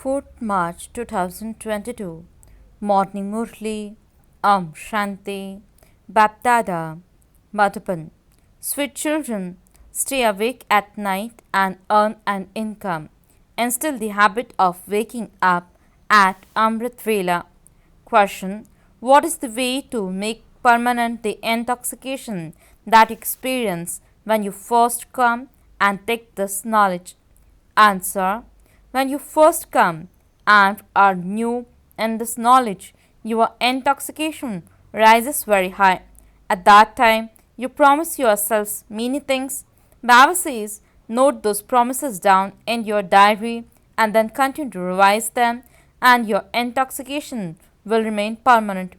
4th March 2022. Morning Murli, Shanti, BapDada, Madhuban. Sweet children, stay awake at night and earn an income. Instill the habit of waking up at Amrit Vela. Question: what is the way to make permanent the intoxication that you experience when you first come and take this knowledge? Answer: when you first come and are new in this knowledge, your intoxication rises very high. At that time, you promise yourselves many things. Baba says, note those promises down in your diary and then continue to revise them, and your intoxication will remain permanent.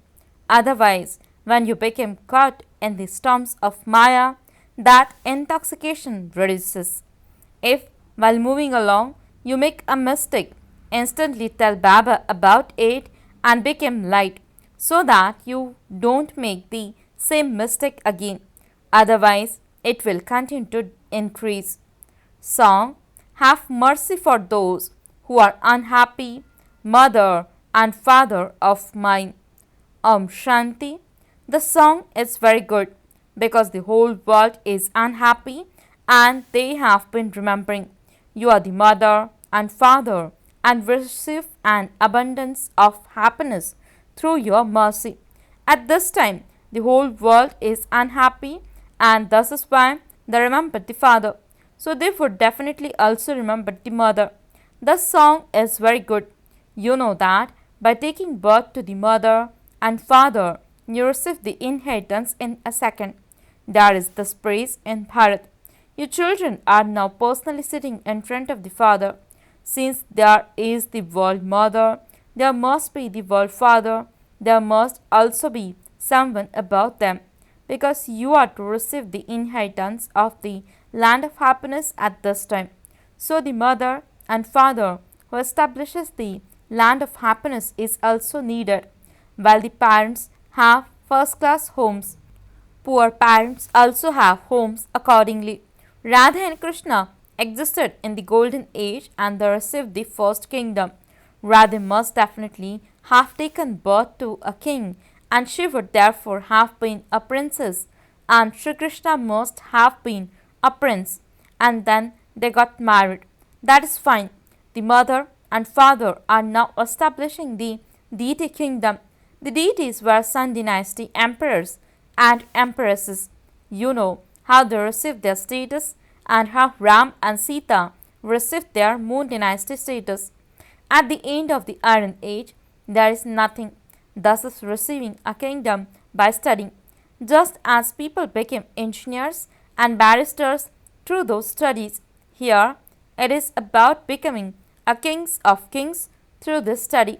Otherwise, when you become caught in the storms of Maya, that intoxication reduces. If, while moving along, you make a mistake, instantly tell Baba about it and become light so that you don't make the same mistake again. Otherwise, it will continue to increase. Song: have mercy for those who are unhappy, mother and father of mine. Shanti. The song is very good because the whole world is unhappy and they have been remembering. You are the mother and father and receive an abundance of happiness through your mercy. At this time, the whole world is unhappy and thus is why they remember the father. So they would definitely also remember the mother. The song is very good. You know that by taking birth to the mother and father, you receive the inheritance in a second. That is the praise in Bharat. Your children are now personally sitting in front of the father. Since there is the world mother, there must be the world father. There must also be someone about them, because you are to receive the inheritance of the land of happiness at this time. So the mother and father who establishes the land of happiness is also needed. While the parents have first class homes, poor parents also have homes accordingly. Radha and Krishna existed in the golden age and they received the first kingdom. Radha must definitely have taken birth to a king and she would therefore have been a princess, and Sri Krishna must have been a prince, and then they got married. That is fine. The mother and father are now establishing the deity kingdom. The deities were Sun dynasty emperors and empresses. You know how they received their status and how Ram and Sita received their Moon dynasty status. At the end of the Iron Age, there is nothing. Thus is receiving a kingdom by studying. Just as people became engineers and barristers through those studies, here it is about becoming a kings of kings through this study.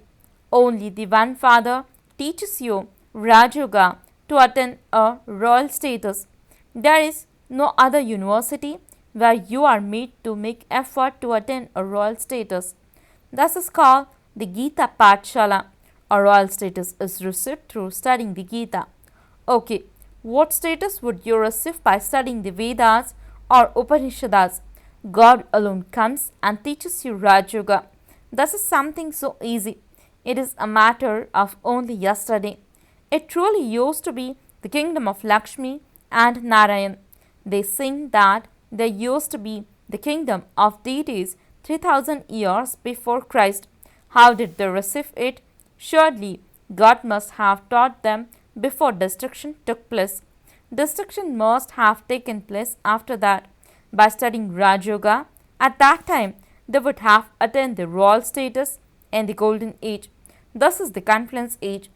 Only the one father teaches you Rajoga to attain a royal status. There is no other university where you are made to make effort to attain a royal status. This is called the Gita Pathshala. A royal status is received through studying the Gita. Okay, what status would you receive by studying the Vedas or Upanishads? God alone comes and teaches you Raj Yoga. This is something so easy. It is a matter of only yesterday. It truly used to be the kingdom of Lakshmi and Narayan. They sing that there used to be the kingdom of deities 3000 years before Christ. How did they receive it? Surely God must have taught them before destruction took place. Destruction must have taken place after that. By studying Raj Yoga, at that time they would have attained the royal status in the golden age. This is the confluence age.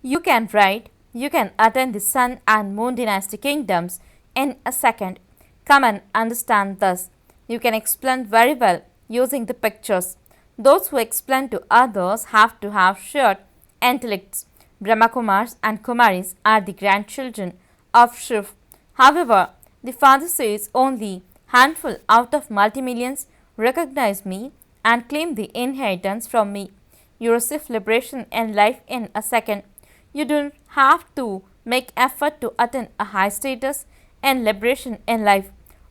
You can write, you can attain the Sun and Moon dynasty kingdoms in a second. Come and understand this. You can explain very well using the pictures. Those who explain to others have to have shared intellects. Brahma Kumaris and Kumaris are the grandchildren of Shiv. However, the father says only handful out of multi-millions recognize me and claim the inheritance from me. You receive liberation in life in a second. You don't have to make effort to attain a high status and liberation in life.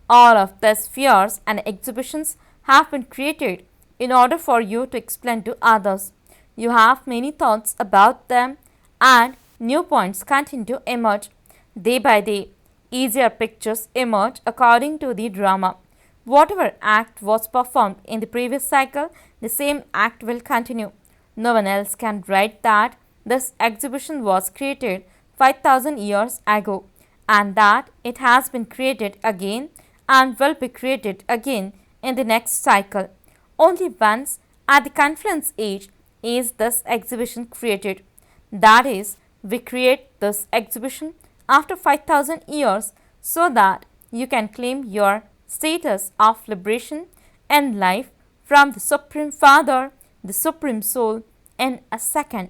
All of these fears and exhibitions have been created in order for you to explain to others. You have many thoughts about them and new points continue to emerge. Day by day, easier pictures emerge according to the drama. Whatever act was performed in the previous cycle, the same act will continue. No one else can write that this exhibition was created 5000 years ago and that it has been created again and will be created again in the next cycle. Only once at the confluence age is this exhibition created. That is, we create this exhibition after 5000 years so that you can claim your status of liberation and life from the Supreme Father, the Supreme Soul, in a second.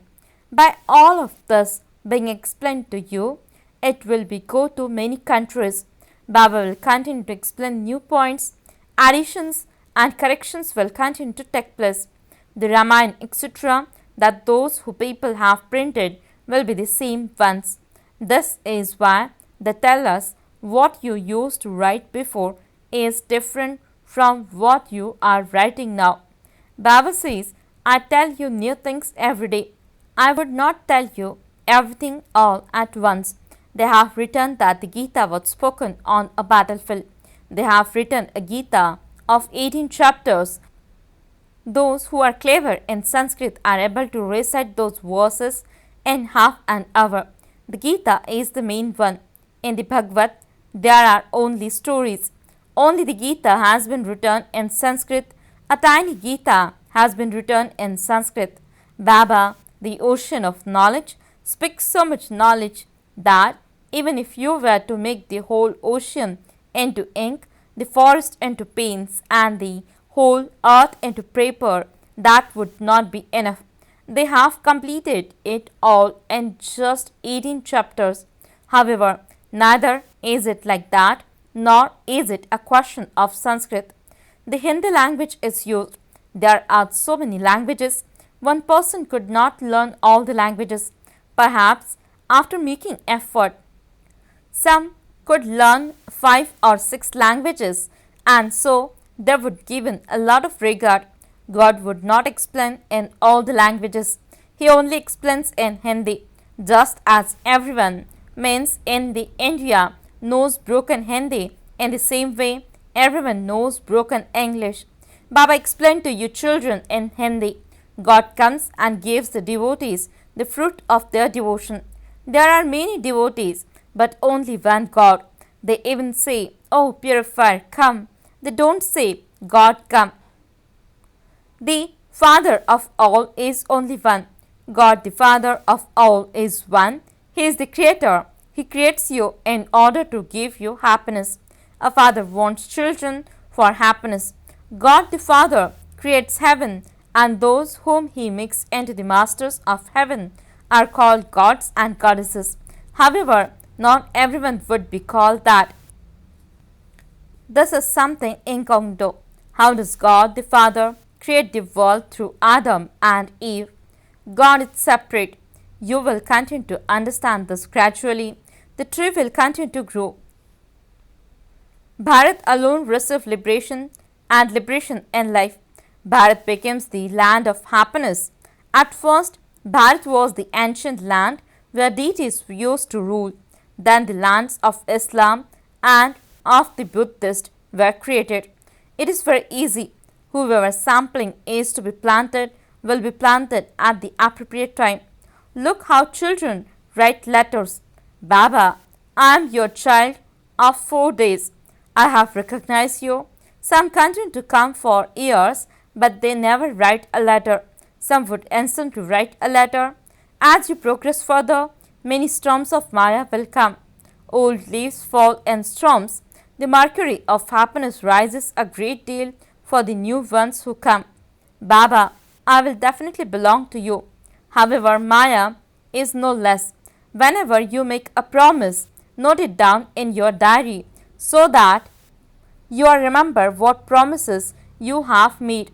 By all of this being explained to you, it will be go to many countries. Baba will continue to explain new points, additions and corrections will continue to take place. The Ramayana etc. that those who people have printed will be the same ones. This is why they tell us what you used to write before is different from what you are writing now. Baba says, I tell you new things every day. I would not tell you everything all at once. They have written that the Gita was spoken on a battlefield. They have written a Gita of 18 chapters. Those who are clever in Sanskrit are able to recite those verses in half an hour. The Gita is the main one. In the Bhagavad, there are only stories. Only the Gita has been written in Sanskrit. A tiny Gita has been written in Sanskrit. Baba, the ocean of knowledge, speaks so much knowledge that even if you were to make the whole ocean into ink, the forest into paints, and the whole earth into paper, that would not be enough. They have completed it all in just 18 chapters. However, neither is it like that, nor is it a question of Sanskrit. The Hindi language is used. There are so many languages. One person could not learn all the languages. Perhaps after making effort, some could learn 5 or 6 languages, and so they would given a lot of regard. God would not explain in all the languages. He only explains in Hindi, just as everyone means in the India knows broken Hindi. In the same way, everyone knows broken English. Baba explained to you children in Hindi. God comes and gives the devotees the fruit of their devotion. There are many devotees, but only one God. They even say, Oh purifier, come. They don't say, God come. The Father of all is only one. God the Father of all is one. He is the Creator. He creates you in order to give you happiness. A father wants children for happiness. God the Father creates heaven, and those whom He makes into the masters of heaven are called gods and goddesses. However, not everyone would be called that. This is something incognito. How does God the Father create the world through Adam and Eve? God is separate. You will continue to understand this gradually. The tree will continue to grow. Bharat alone received liberation and liberation in life. Bharat becomes the land of happiness. At first, Bharat was the ancient land where deities used to rule. Then the lands of Islam and of the Buddhist were created. It is very easy. Whoever sampling is to be planted will be planted at the appropriate time. Look how children write letters. Baba, I am your child of 4 days. I have recognized you. Some continue to come for years, but they never write a letter. Some would instantly write a letter. As you progress further, many storms of Maya will come. Old leaves fall in storms. The mercury of happiness rises a great deal for the new ones who come. Baba, I will definitely belong to you. However, Maya is no less. Whenever you make a promise, note it down in your diary so that you remember what promises you have made.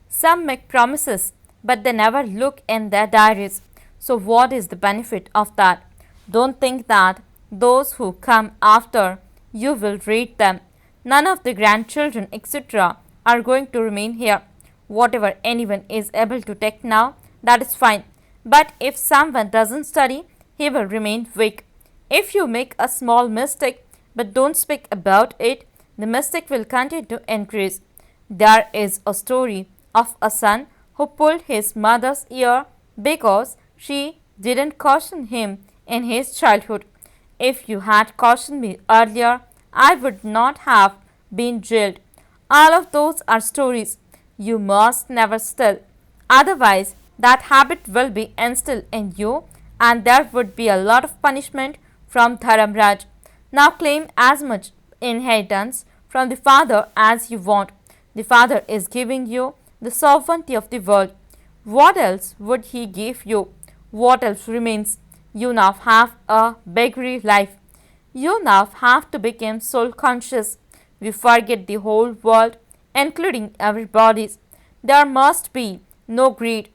Some make promises, but they never look in their diaries. So what is the benefit of that? Don't think that those who come after you will read them. None of the grandchildren etc. are going to remain here. Whatever anyone is able to take now, that is fine. But if someone doesn't study, he will remain weak. If you make a small mistake but don't speak about it, the mistake will continue to increase. There is a story of a son who pulled his mother's ear because she didn't caution him in his childhood. If you had cautioned me earlier, I would not have been jailed. All of those are stories. You must never steal. Otherwise, that habit will be instilled in you and there would be a lot of punishment from Dharamraj. Now claim as much inheritance from the father as you want. The father is giving you the sovereignty of the world. What else would he give you? What else remains? You now have a beggarly life. You now have to become soul conscious. We forget the whole world, including our bodies. There must be no greed.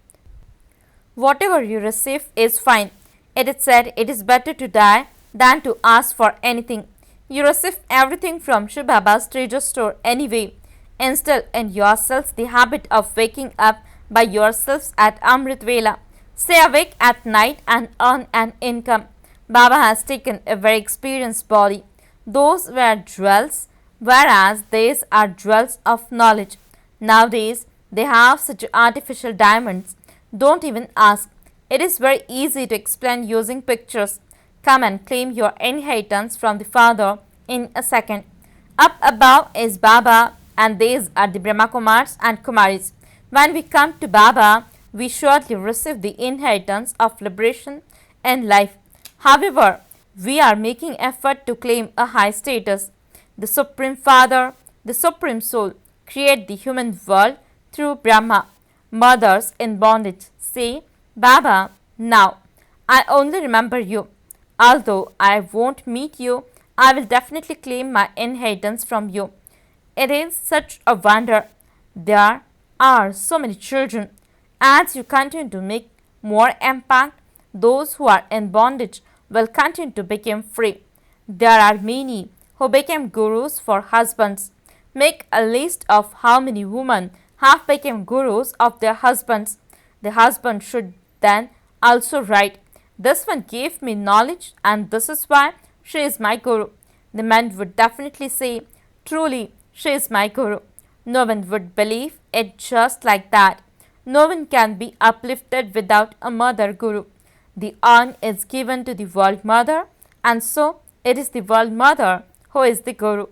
Whatever you receive is fine. It is said it is better to die than to ask for anything. You receive everything from Shivbaba's treasure store anyway. Instill in yourselves the habit of waking up by yourselves at Amrit Vela. Stay awake at night and earn an income. Baba has taken a very experienced body. Those were jewels, whereas these are jewels of knowledge. Nowadays, they have such artificial diamonds. Don't even ask. It is very easy to explain using pictures. Come and claim your inheritance from the Father in a second. Up above is Baba and these are the Brahma Kumaris and Kumaris. When we come to Baba, we surely receive the inheritance of liberation and life. However, we are making effort to claim a high status. The Supreme Father, the Supreme Soul, create the human world through Brahma. Mothers in bondage say, Baba, now I only remember you. Although I won't meet you, I will definitely claim my inheritance from you. It is such a wonder. There are so many children. As you continue to make more impact, those who are in bondage will continue to become free. There are many who became gurus for husbands. Make a list of how many women have become gurus of their husbands. The husband should then also write, this one gave me knowledge and this is why she is my guru. The man would definitely say, truly, she is my guru. No one would believe it just like that. No one can be uplifted without a mother guru. The urn is given to the world mother and so it is the world mother who is the guru.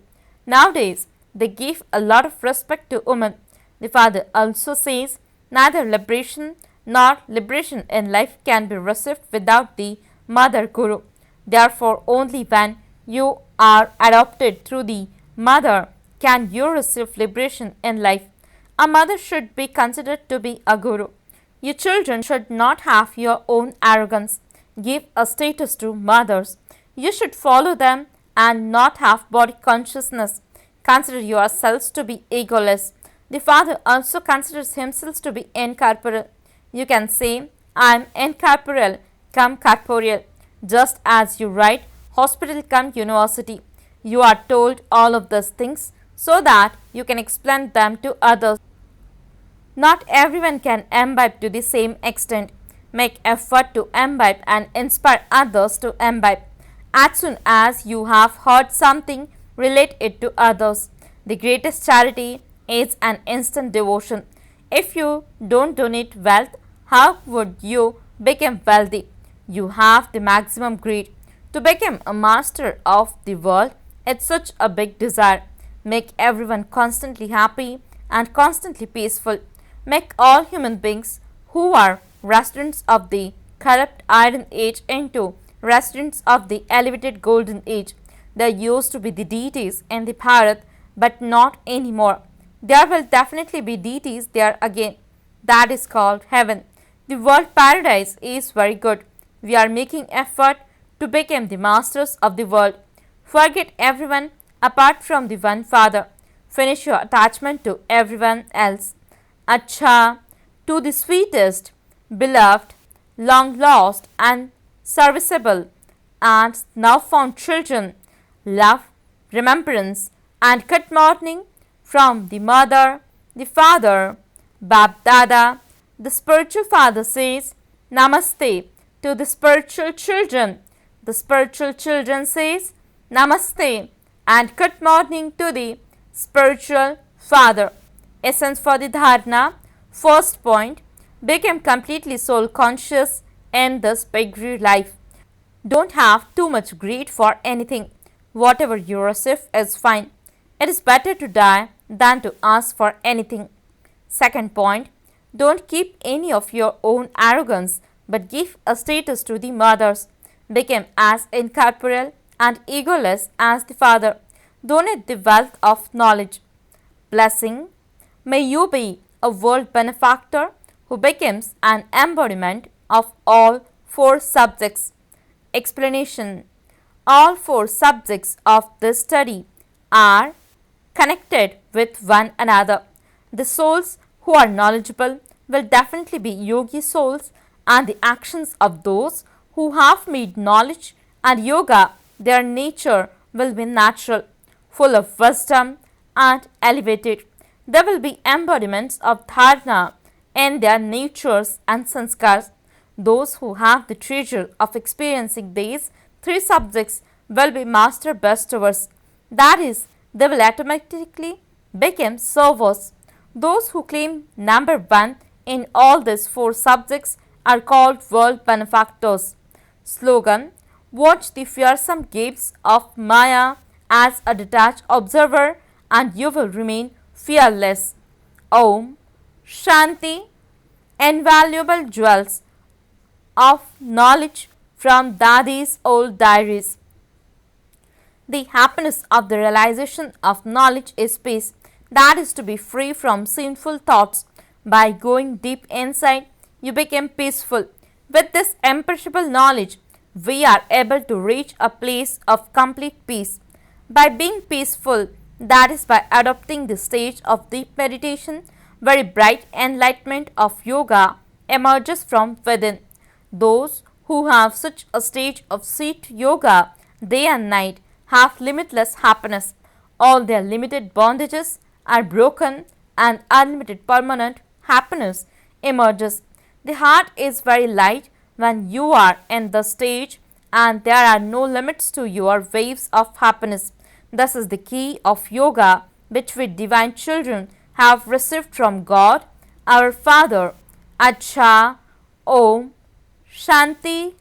Nowadays, they give a lot of respect to women. The father also says, neither liberation nor liberation in life can be received without the mother guru. Therefore, only when you are adopted through the mother can you receive liberation in life. A mother should be considered to be a guru. Your children should not have your own arrogance. Give a status to mothers. You should follow them and not have body consciousness. Consider yourselves to be egoless. The father also considers himself to be incorporeal. You can say, I am incorporeal, come corporeal. Just as you write, hospital come university. You are told all of these things so that you can explain them to others. Not everyone can imbibe to the same extent. Make effort to imbibe and inspire others to imbibe. As soon as you have heard something, relate it to others. The greatest charity is an instant devotion. If you don't donate wealth, how would you become wealthy? You have the maximum greed. To become a master of the world, it's such a big desire. Make everyone constantly happy and constantly peaceful. Make all human beings who are residents of the corrupt iron age into residents of the elevated golden age. There used to be the deities in the Bharat, but not anymore. There will definitely be deities there again. That is called heaven. The world paradise is very good. We are making effort to become the masters of the world. Forget everyone apart from the one Father. Finish your attachment to everyone else. Acha, to the sweetest, beloved, long lost and serviceable and now found children, love, remembrance and good morning from the mother The father, BapDada, the spiritual father says Namaste to the spiritual children. The spiritual children says Namaste and good morning to the spiritual father. Essence for the dharana. First point, become completely soul conscious in this big life. Don't have too much greed for anything. Whatever you receive is fine. It is better to die than to ask for anything. Second point, don't keep any of your own arrogance but give a status to the mothers. Become as incorporeal and egoless as the father. Donate the wealth of knowledge. Blessing. May you be a world benefactor who becomes an embodiment of all four subjects. Explanation. All four subjects of this study are connected with one another. The souls who are knowledgeable will definitely be yogi souls, and the actions of those who have made knowledge and yoga their nature will be natural, full of wisdom and elevated. They will be embodiments of dharana in their natures and sanskars. Those who have the treasure of experiencing these three subjects will be master bestowers. That is, they will automatically become servers. Those who claim number one in all these four subjects are called world benefactors. Slogan. Watch the fearsome games of Maya as a detached observer and you will remain fearless. Om Shanti. Invaluable jewels of knowledge from Dadi's old diaries. The happiness of the realization of knowledge is peace, that is to be free from sinful thoughts. By going deep inside, you become peaceful. With this imperishable knowledge, we are able to reach a place of complete peace. By being peaceful, that is by adopting the stage of deep meditation, very bright enlightenment of yoga emerges from within. Those who have such a stage of seat yoga day and night have limitless happiness. All their limited bondages are broken and unlimited permanent happiness emerges. The heart is very light when you are in the stage and there are no limits to your waves of happiness. This is the key of yoga which we divine children have received from God, our Father. Acha, Om, Shanti.